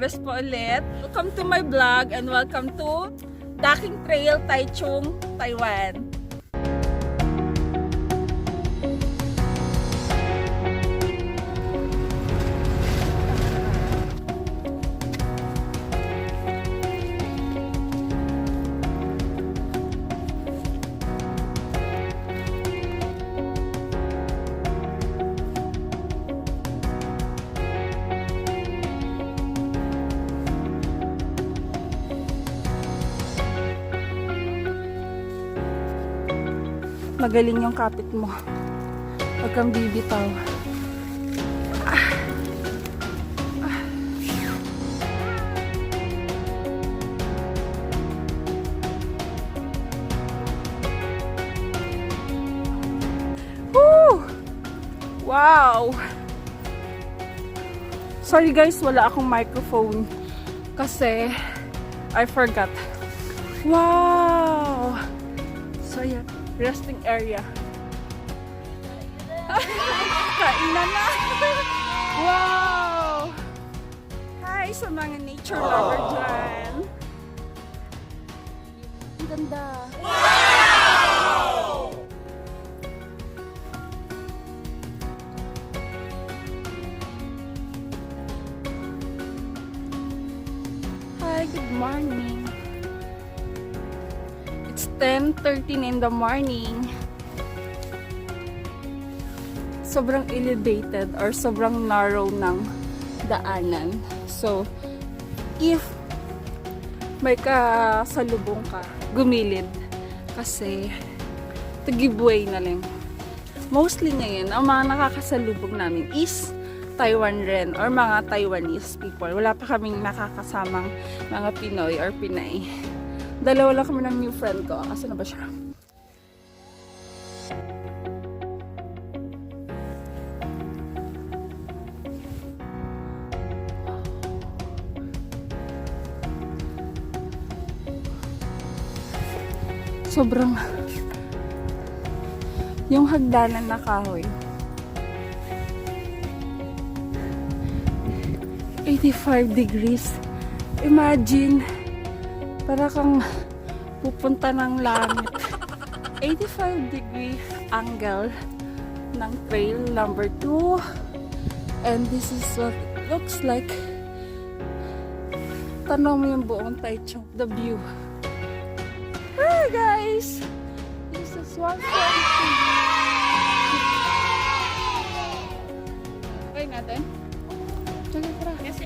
viewers po ulit. Welcome to my vlog and welcome to Daking Trail, Taichung, Taiwan. Magaling yung kapit mo. Huwag kang bibitaw. Woo! Wow! Sorry guys, wala akong microphone. Kasi I forgot. Wow! So yeah. Resting area. Kainan na! Wow! Hi sa mga nature lover dyan. Ang ganda. Wow! Hi, good morning. 10:13 in the morning. Sobrang elevated or sobrang narrow ng daanan. So, if may kasalubong ka, gumilid. Kasi, to give way na lang. Mostly ngayon, ang mga nakakasalubong namin is Taiwan rin or mga Taiwanese people. Wala pa kaming nakakasamang mga Pinoy or Pinay. Dalawa lang kami ng new friend ko. Asan na ba siya? Sobrang yung hagdanan na kahoy. 85 degrees. Imagine para kang pupunta ng langit. 85-degree angle ng trail number 2. And this is what it looks like. Tanaw mo yung buong Taichung. The view. Hi guys! This is 140. Okay natin? Sige, tara. Kasi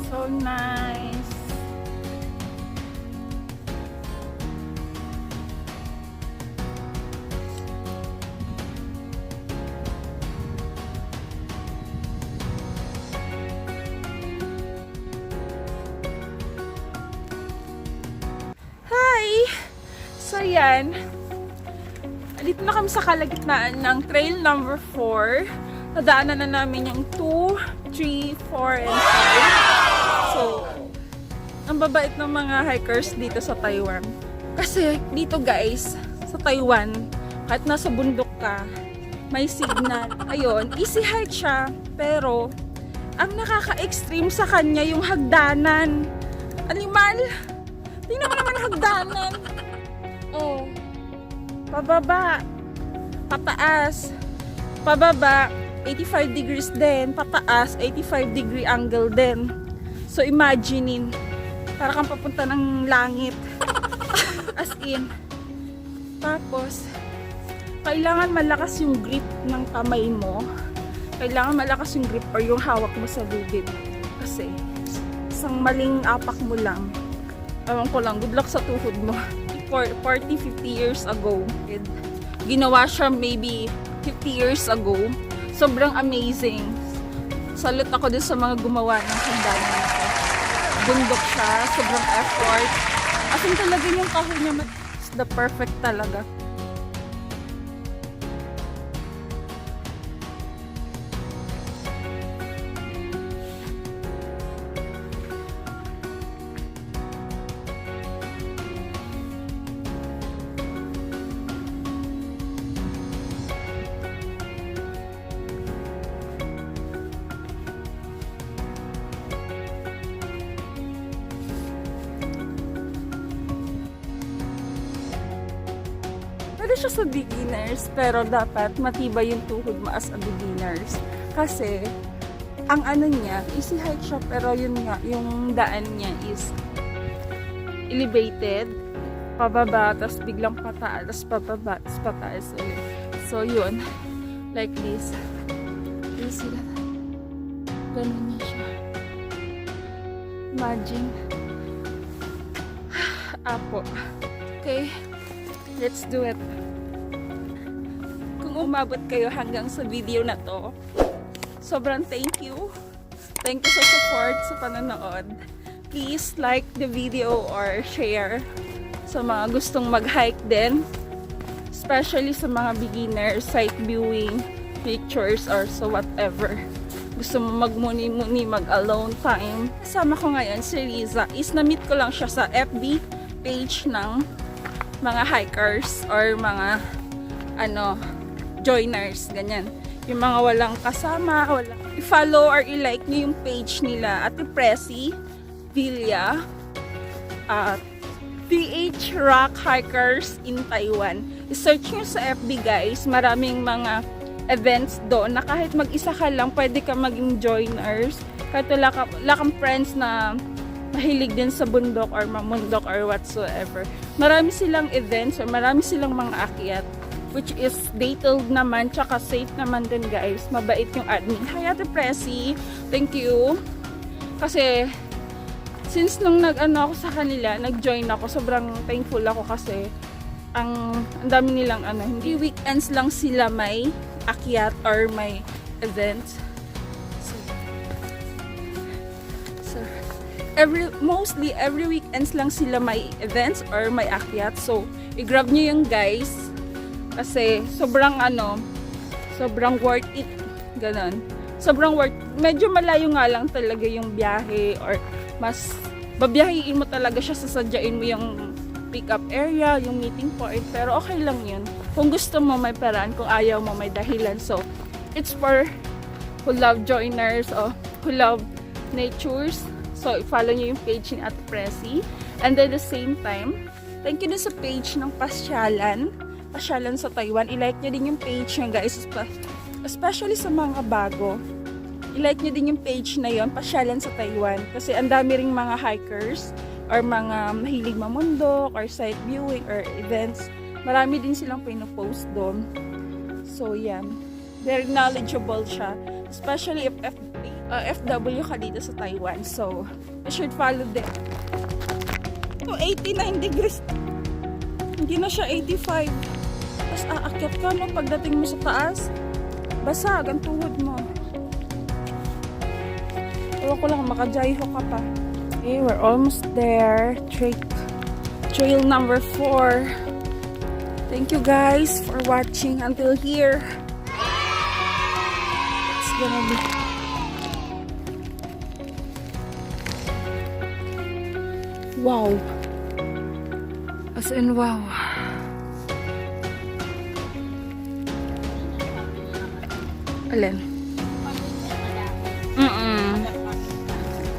so nice. Hi! So yan. Dito na kami sa kalagitnaan ng trail number 4. Nadaanan na namin yung 2, 3, 4, and 5. So, ang babait ng mga hikers dito sa Taiwan. Kasi dito guys, sa Taiwan, kahit nasa bundok ka, may signal. Ayun, easy hike siya. Pero, ang nakaka-extreme sa kanya yung hagdanan. Animal! Tingnan mo naman ang hagdanan. Oh. Pababa. Pataas. Pababa. 85 degrees din. Pataas. 85 degree angle din. So, imaginein. Para kang papunta ng langit. As in. Tapos, kailangan malakas yung grip ng kamay mo. Kailangan malakas yung grip or yung hawak mo sa lubid. Kasi, isang maling apak mo lang. Ewan ko lang, good luck sa tuhod mo. 40-50 years ago. Ginawa siya maybe 50 years ago. Sobrang amazing. Salute ako din sa mga gumawa ng hagdanan na ito. Bundok siya, sobrang effort. As in talaga yung kahoy niya, it's the perfect talaga. siya sa beginners, pero dapat matibay yung tuhod mo as a beginners. Kasi, ang ano niya, easy hike siya, pero yun nga, yung daan niya is elevated, pababa, tapos biglang pataas, pababa, tapos pataas ulit. So, yun. Like this. You see that? Ganun niya siya. Imagine. Apo. Okay. Let's do it. Kung umabot kayo hanggang sa video na to, sobrang thank you. Thank you sa support sa panonood. Please like the video or share sa mga gustong mag-hike din. Especially sa mga beginners, sight viewing, pictures, or so whatever. Gusto mo magmuni-muni, mag-alone time. Kasama ko ngayon si Riza. Na-meet ko lang siya sa FB page ng mga hikers or mga joiners, ganyan. Yung mga walang kasama, i-follow or i-like nyo yung page nila at Pressy Villa PH Rock Hikers in Taiwan. I-search nyo sa FB guys, maraming mga events doon na kahit mag-isa ka lang, pwede ka maging joiners. Kahit wala kang friends na mahilig din sa bundok or mamundok or whatsoever. Marami silang events or marami silang mga akyat, which is detailed naman, tsaka safe naman din guys. Mabait yung admin. Hi Ate Pressy, thank you. Kasi since nung nag-ano ako sa kanila, nag-join ako, sobrang thankful ako kasi ang dami nilang hindi weekends lang sila may akyat or may events. So mostly every weekends lang sila may events or may akyat. So i-grab nyo yung guys kasi sobrang sobrang worth it. Ganon. Sobrang worth. Medyo malayo nga lang talaga yung biyahe or mas babiyahiin mo talaga siya, sasadyain mo yung pick-up area, yung meeting point, pero okay lang yun. Kung gusto mo may paraan, kung ayaw mo may dahilan. So, it's for who love joiners or who love natures. So, follow nyo yung page ni Ate Pressy. And then, the same time, thank you din sa page ng Pasyalan sa Taiwan. I-like nyo din yung page niya guys, especially sa mga bago. I-like nyo din yung page na yon, Pasyalan sa Taiwan. Kasi ang dami ring mga hikers or mga mahilig mamundok or sight viewing or events. Marami din silang pinopost doon. So, yan. Very knowledgeable siya. Especially if FW ka dito sa Taiwan. So, you should follow them. So, 89 degrees. Hindi na siya 85. Tapos aakyat ka, no? Pagdating mo sa taas, basag ang tuhod mo. Ewan ko lang, maka-jaiho ka pa. Okay, we're almost there. Trail number 4. Thank you guys for watching until here. It's gonna be... Wow. As in, wow. Alin?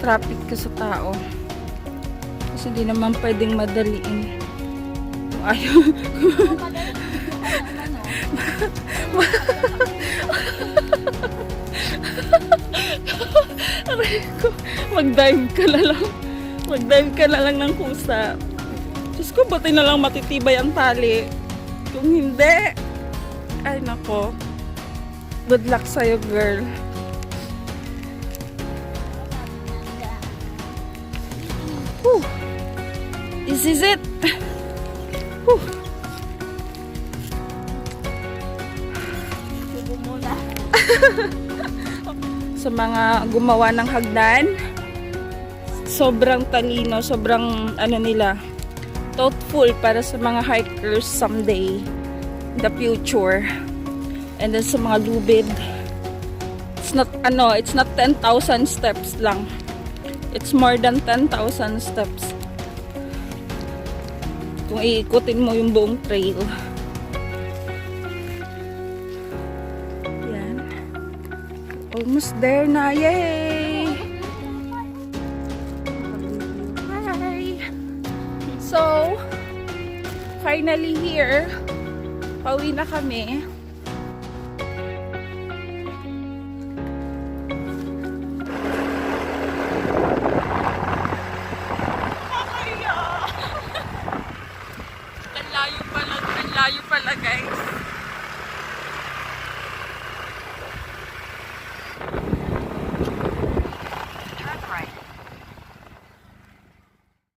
Traffic ka sa tao. Kasi hindi naman pwedeng madaliin. Kung ayaw. Aray ko. Mag-dive ka na lang. Mag-dive ka na lang ng kusa. Diyos ko, buti na lang matitibay ang tali. Kung hindi, ay nako. Good luck sa'yo, girl. Whew. This is it. Whew. Sa mga gumawa ng hagdan, sobrang talino, sobrang thoughtful para sa mga hikers someday in the future. And then sa mga lubid, it's not 10,000 steps lang. It's more than 10,000 steps. Kung iikutin mo yung buong trail. Yan. Almost there na. Yay! Hi! So, finally here. Pauwi na kami. Ang layo pala guys.